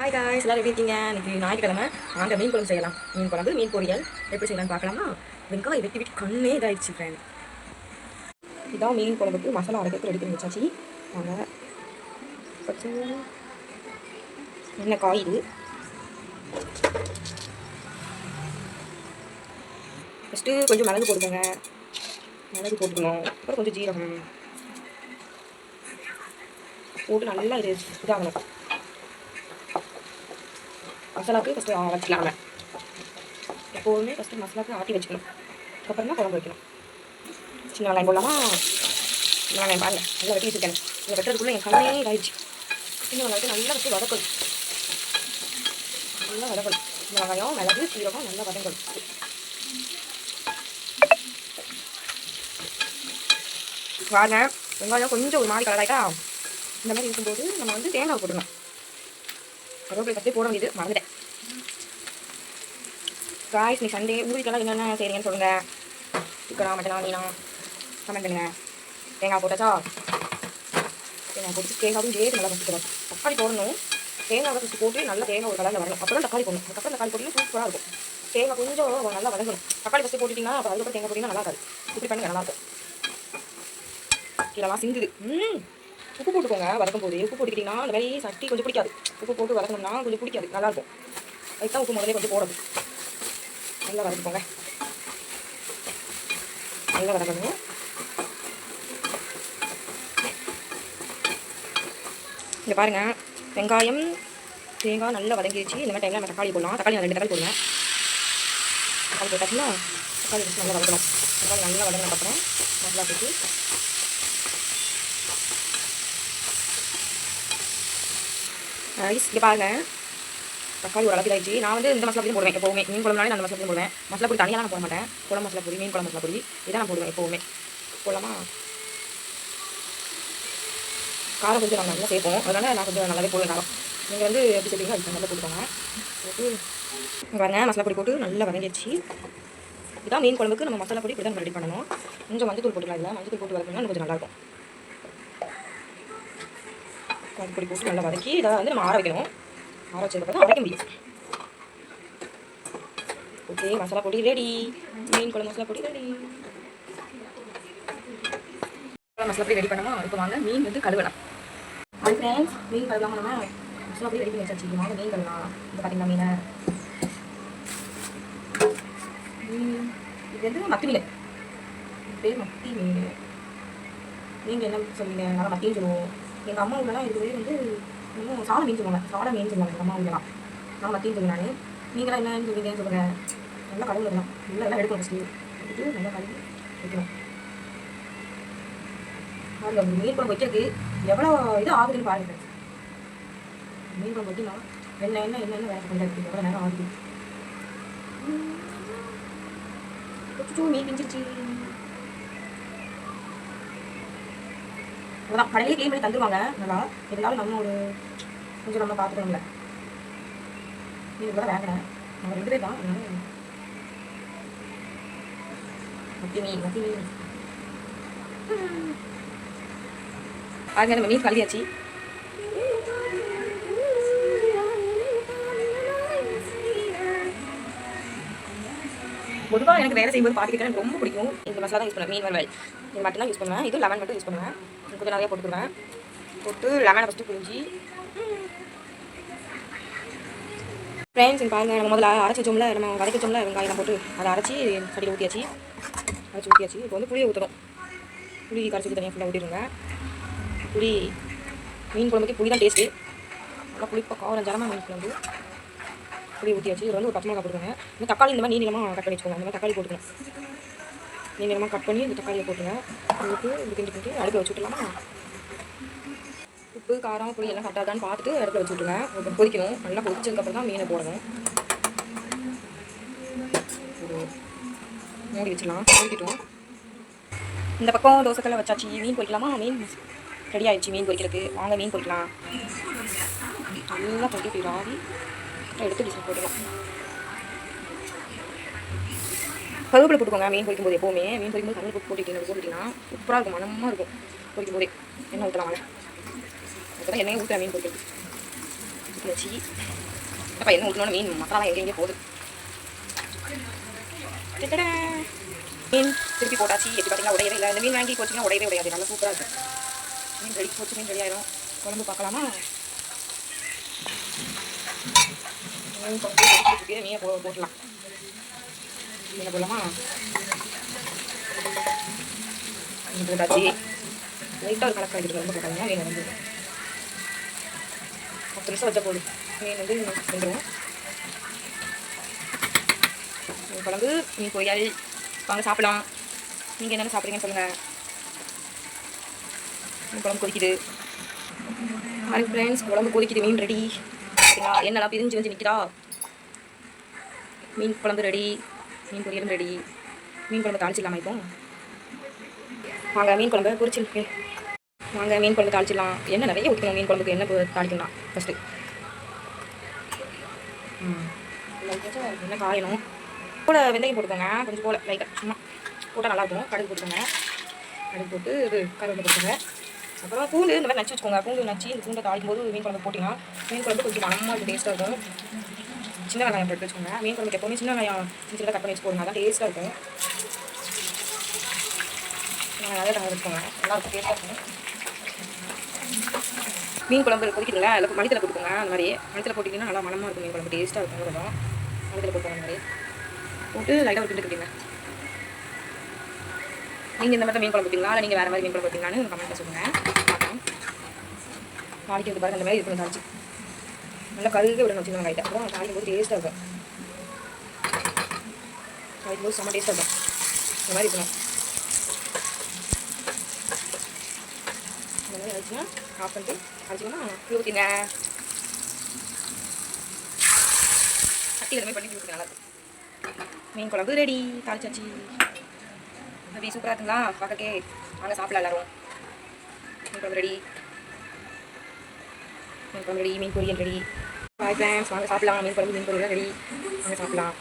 Hi guys, எல்லாரும் எப்படி இருக்கீங்க? இன்னைக்கு ஞாயிற்றுக்கிழமை வாங்க மீன் குழம்பு செய்யலாம். மீன் குழம்பு, மீன் பொரியல் எப்படி செய்யலாம்னு பார்க்கலாமா? வெங்காயம் வெட்டி வெட்டி கண்ணே இதாகிடுச்சு ஃப்ரெண்ட். இதான் மீன் குழம்புக்கு மசாலா அரைக்கிறதுக்கு ரெடி பண்ணி வச்சாச்சு. வாங்க என்ன காய் இது? ஃபஸ்ட்டு கொஞ்சம் மிளகு போட்டுக்கோங்க. மிளகு போட்டுக்கணும். அப்புறம் கொஞ்சம் ஜீரகம் போட்டு நல்லா இதாகணும். மசாலாவுக்கு ஃபஸ்ட்டு வச்சுக்கலாம். நம்ம எப்போதுமே ஃபஸ்ட்டு மசாலாவுக்கு ஆட்டி வச்சுக்கணும். அதுக்கப்புறம் தான் குழம்பு வைக்கணும். சின்ன வெங்காயம் போடலாமா? சின்ன வெங்காயம் பாருங்கள், நல்லா வெட்டி வச்சுருக்கேன். இதை வெட்டுறதுக்குள்ளே என் கண்ணே இதாகிடுச்சு. சின்ன வெங்காயத்தை நல்லா வச்சு வதக்கணும். நல்லா வதக்கணும். சின்ன வெங்காயம், மிளகு, சீரகம் நல்லா வதங்கணும். வாங்க, வெங்காயம் கொஞ்சம் ஒரு மாதிரி கலர் ஆகிட்டா இந்த மாதிரி இருக்கும்போது நம்ம வந்து தேங்காய் போட்டுக்கணும். கருவேப்பிலை ஃபஸ்ட்டே போட வேண்டியது மறந்துட்டேன். காய்ஸ், நீ சண்டே உங்கள் வீட்டிலலாம் என்னென்ன செய்றீங்கன்னு சொல்லுங்கள். சிக்கனா, மட்டனா, மீனா கமெண்ட் பண்ணுங்கள். தேங்காய் போட்டாச்சா? தேங்காய் போட்டு தேங்காயும் ஜேட்டு நல்லா வச்சுக்கணும். தக்காளி போடணும். தேங்காவை ஃபஸ்ட்டு போட்டு நல்லா தேங்காய் ஒரு கலரில் வரணும். அப்புறம் தக்காளி போடணும். அதுக்கப்புறம் தக்காளி போட்டிங்கன்னா சூப்பராக இருக்கும். தேங்காய் கொஞ்சம் நல்லா வதங்கணும். தக்காளி ஃபஸ்ட்டு போட்டுட்டிங்கன்னா அப்புறம் அதுக்கப்புறம் தேங்காய் போட்டிங்கன்னா நல்லா இருக்காது. இப்படி பண்ணுங்க, நல்லாயிருக்கும். கீழெல்லாம் சிந்துது. உப்பு போட்டுக்கோங்க. வதக்கும் போது உப்பு போட்டுக்கிட்டிங்கன்னா அந்த மாதிரி சட்டி கொஞ்சம் பிடிக்காது. உப்பு போட்டு வதக்கணும்னா கொஞ்சம் பிடிக்காது, நல்லாயிருக்கும். அதுக்கு தான் உப்பு முதலே கொஞ்சம் போடணும். நல்லா வதக்கிக்கோங்க. நல்லா வதக்கணும். இங்கே பாருங்கள், வெங்காயம் தேங்காய் நல்லா வதங்கிடுச்சு. இந்த மாதிரி டைமில் நம்ம தக்காளி போடலாம். தக்காளி நான் 2 தக்காளி போடுவேன். தக்காளி போட்டாச்சுன்னா தக்காளி வச்சு நல்லா வதக்கணும். தக்காளி நல்லா வதங்கினதுக்கப்புறம் மசாலா போட்டு இங்கே பாருங்கள், தக்காளி ஒரு அளவுக்கு ஆகிடுச்சு. நான் வந்து இந்த மசாலா பொடி போடுவேன் எப்போவுமே. மீன் குழம்புனாலே நான் அந்த மசாலா பொடி போடுவேன். மசாலா பொடி தனியாக நான் போட மாட்டேன். குழம்பு மசாலா பொடி, மீன் குழம்பு மசாலா பொடி இதான் நான் போடுவேன் எப்போவுமே. போடலாமா? காரம் கொஞ்சம் நாங்கள் நல்லா சேர்ப்போம். அதனால் நான் கொஞ்சம் நல்லாவே போடுவேன் காரம். நீங்கள் வந்து எப்படி செய்வீங்க அதுக்கு நல்லா போட்டுக்கோங்க. போட்டு பாருங்கள், மசாலா பொடி போட்டு நல்லா வதங்கிடுச்சு. இதுதான் மீன் குழம்புக்கு நம்ம மசாலா பொடி இப்படி தான் ரெடி பண்ணணும். கொஞ்சம் மஞ்சள் தூள் போட்டுக்கலாம். இல்லை மஞ்சள் தூள் போட்டு வதக்கினா கொஞ்சம் நல்லாயிருக்கும். மஞ்சள் பொடி போட்டு நல்லா வதக்கி இதை வந்து நம்ம ஆற வைக்கணும். ஆற வச்சதுக்கப்புறம் அரைக்க முடியும். ஓகே, மசாலா பொடி ரெடி. மீன் குழம்பு மசாலா பொடி ரெடி. மசாலா பொடி ரெடி பண்ணோமா? இப்போ வாங்க மீன் வந்து கழுவலாம். ஹாய் ஃப்ரெண்ட்ஸ், மீன் கழுவலாம். நம்ம மசாலா பொடி ரெடி பண்ணி வச்சாச்சு. வாங்க மீன் கழுவலாம். இப்போ பார்த்தீங்கன்னா மீனை இது வந்து மத்தி மீன். பேர் மத்தி மீன். நீங்கள் என்ன சொல்லுவீங்க? நல்லா மத்தின்னு சொல்லுவோம். எங்கள் அம்மா ஊர்லாம் இது வந்து இன்னும் சாலை மீன் சொல்லுவாங்க. சாலை மீன் சொல்லுவாங்க எங்கள் அம்மா ஊர்லாம். நான் மத்தின்னு சொல்லுவேன். நான் நீங்களாம் என்னன்னு சொல்லுவீங்கன்னு சொல்லுங்கள். நல்லா கழுவு வைக்கலாம். நல்லா எல்லாம் எடுக்கணும். ஃபஸ்ட்டு எடுத்துட்டு நல்லா கழுவி வைக்கணும். பாருங்கள், ஒரு மீன் குழம்பு வைக்கிறதுக்கு எவ்வளோ இது ஆகுதுன்னு பாருங்கள். மீன் குழம்பு வைக்கணும்னா என்ன வேலை பண்ணுறது, எவ்வளோ நேரம் ஆகுது. மீன் பிஞ்சிருச்சு. அதான் கடையிலே க்ளீன் பண்ணி தந்துடுவாங்க நல்லா. இருந்தாலும் நம்ம ஒரு கொஞ்சம் நம்ம பார்த்துக்கணும்ல. மீன் கூட வேங்கினேன். நம்ம 2 பேர் தான். மத்தி மீன் பாருங்க, நம்ம மீன் கழுவியாச்சு. பொதுவாக எனக்கு வேலை செய்யும்போது பாட்டுக்கிட்ட எனக்கு ரொம்ப பிடிக்கும். இந்த மசாலா தான் யூஸ் பண்ணுவேன். மீன் வறுவல் இது மட்டும் தான் யூஸ் பண்ணுவேன். இது லெமன் மட்டும் யூஸ் பண்ணுவேன். கொஞ்சம் நிறையா போட்டுக்குவேன். போட்டு லெமனை ஃபஸ்ட்டு புரிஞ்சு ஃப்ரெண்ட்ஸ் இங்கே பாருங்கள், நம்ம முதல்ல அரைச்சி வச்சோம்ல, நம்ம வதக்கி வச்சோம்ல வெங்காயம் போட்டு அதை அரைச்சி சட்டியில் ஊற்றியாச்சு. இப்போ வந்து புளியை ஊற்றணும். புளி கரைச்சி ஊற்றி தனியாக ஃபுல்லாக ஊற்றிடுங்க. புளி மீன் குழம்புக்கு புளி தான் டேஸ்ட்டு. நல்லா புளிப்பாக காரம் ஜரமாக மீன் குழம்பு. புளி ஊற்றியாச்சு. இது வந்து ஒரு 10 மிளகாய் போட்டுருங்க. இந்த தக்காளி இந்த மாதிரி நீளமாக கட் பண்ணி வச்சுக்கோங்க. இந்த மாதிரி தக்காளி போட்டுக்கணும். நீளமாக கட் பண்ணி இந்த தக்காளியை போட்டுருங்க. போட்டு இது கிண்டி அடுப்பில் வச்சு விட்டுலாமா? உப்பு காரம் புளி எல்லாம் கரெக்டாக தான் பார்த்துட்டு அடுப்பில் வச்சு விட்டுருங்க. கொதிக்கணும். நல்லா கொதிச்சதுக்கப்புறம் தான் மீனை போடணும். மூடி வச்சிடலாம். மூடிக்கிட்டோம். இந்த பக்கம் தோசைக்கல்ல வச்சாச்சு. மீன் பொரிக்கலாமா? மீன் ரெடி ஆகிடுச்சு. மீன் பொரிக்கிறதுக்கு வாங்க மீன் பொரிக்கலாம். நல்லா பொரிக்க ஆவி எடுத்து டிஷ் போட்டுக்கலாம். கருவேப்பிலை போட்டுக்கோங்க. மீன் பொரிக்கும்போது எப்போவுமே மீன் பொரிக்கும்போது கருவேப்பிலை போட்டுக்கிட்டீங்கன்னா சூப்பராக இருக்கும். மனமாக இருக்கும் பொரிக்கும் போதே. எண்ணெய் ஊற்றலாம். வாங்க அதுதான் எண்ணெயை ஊற்றுற மீன் பொரிக்கிறது. ஊற்றியாச்சு. அப்போ என்ன ஊற்றணும்னு மீன் மசாலா எங்கெங்கே போகுது. மீன் திருப்பி போட்டாச்சு. எப்படி பார்த்தீங்கன்னா உடையவே இல்லை. இந்த மீன் வாங்கி போச்சிங்கன்னா உடையவே உடையாது. நல்லா சூப்பராக இருக்கும். மீன் ரெடி போச்சு. மீன் ரெடி ஆயிடும். குழம்பு பார்க்கலாமா? மீன் குழம்பு மீனை போட்டுடலாம். மீனை போடலாமா? மீன் போட்டாச்சு. லைட்டாக ஒரு கலக்க வைக்கிறது ரொம்ப போட்டாங்க. மீன் வந்து 10 நிமிஷம் வச்சா போதும். மீன் வந்து வந்துடும். மீன் குழம்பு, மீன் பொரியல். வாங்க சாப்பிடலாம். நீங்கள் என்னென்ன சாப்பிட்றீங்கன்னு சொல்லுங்கள். மீன் குழம்பு கொதிக்குது. ஹாய் ஃப்ரெண்ட்ஸ், குழம்பு கொதிக்குது. மீன் ரெடி. சரிங்களா? என்னெல்லாம் பிரிஞ்சு வந்து நிற்கிறா. மீன் குழம்பு ரெடி. மீன் பொரியலும் ரெடி. மீன் குழம்பு தாளிச்சிடலாமா இப்போ? வாங்க மீன் குழம்பு பொரிச்சிருக்கு. வாங்க மீன் குழம்பு தாளிச்சிடலாம். என்ன நிறைய ஊற்றணும் மீன் குழம்புக்கு. என்ன தாளிக்கலாம் ஃபஸ்ட்டு? என்ன காயணும். கூட வெந்தயம் போட்டுக்கோங்க. கொஞ்சம் போல் லைட்டாக சும்மா போட்டால் நல்லாயிருக்கும். கடுகு போட்டுக்கோங்க. கடுகு போட்டு இது கருவேப்பிலை போட்டுக்கோங்க. அப்புறம் பூண்டு இந்த மாதிரி நச்சு வச்சுக்கோங்க. பூண்டு நச்சு இந்த பூண்டை தாளிக்கும் போது மீன் குழம்பு போட்டிங்கன்னா மீன் குழம்பு கொஞ்சம் மனமாக இருக்கும். டேஸ்ட்டாக இருக்கும். சின்ன வெங்காயம் போட்டு வச்சுக்கோங்க. மீன் குழம்புக்கு எப்போவுமே சின்ன வெங்காயம் சின்ன கட் பண்ணி வச்சு போடுங்க. அதான் டேஸ்ட்டாக இருக்கும். நிறைய வெங்காயம் வச்சுக்கோங்க. நல்லாயிருக்கும். டேஸ்ட்டாக இருக்கும். மீன் குழம்பு கொதிக்கிறீங்களா? அதில் மல்லித்தலை போட்டுக்கோங்க. அந்த மாதிரி மல்லித்தலை போட்டிங்கன்னா நல்லா மனமாக இருக்கும். மீன் குழம்பு டேஸ்ட்டாக இருக்கும். கொஞ்சம் மல்லித்தலை போட்டுக்கோங்க. அந்த மாதிரி போட்டு லைட்டாக ஒரு கிண்டு கட்டிங்க. நீங்கள் இந்த மாதிரி தான் மீன் குழம்பு வைப்பீங்களா? இல்லை நீங்கள் வேறு மாதிரி மீன் குழம்பு வைப்பீங்களான்னு கமெண்ட்டில் சொல்லுங்கள். பார்க்கலாம். தாளிக்கிறது பாருங்கள். இந்த மாதிரி இருக்கணும். தாளிச்சு நல்லா கழுகு விடணும். சின்ன வெங்காயத்தை அப்புறம் தாளிக்கும் போது டேஸ்ட்டாக இருக்கும். தாளிக்கும் போது செம்ம டேஸ்ட்டாக இருக்கும். இந்த மாதிரி இருக்கணும். இந்த மாதிரி அடிச்சுன்னா ஆஃப் பண்ணிட்டு அடிச்சிங்கன்னா ஊற்றிங்க. சட்டி இந்த மாதிரி பண்ணி ஊற்றுங்க. நல்லாயிருக்கும். மீன் குழம்பு ரெடி. தாளிச்சாச்சு. அப்படி சூப்பராக இருக்குங்களா? பார்க்கக்கே வாங்க சாப்பிடலாம் எல்லோரும். மீன் குழம்பு ரெடி. மீன் குழம்பு ரெடி. மீன் பொரியல் ரெடி. பாய் ஃப்ரெண்ட்ஸ், வாங்க சாப்பிடலாம். மீன் குழம்பு மீன் பொரியல் ரெடி. வாங்க சாப்பிடலாம்.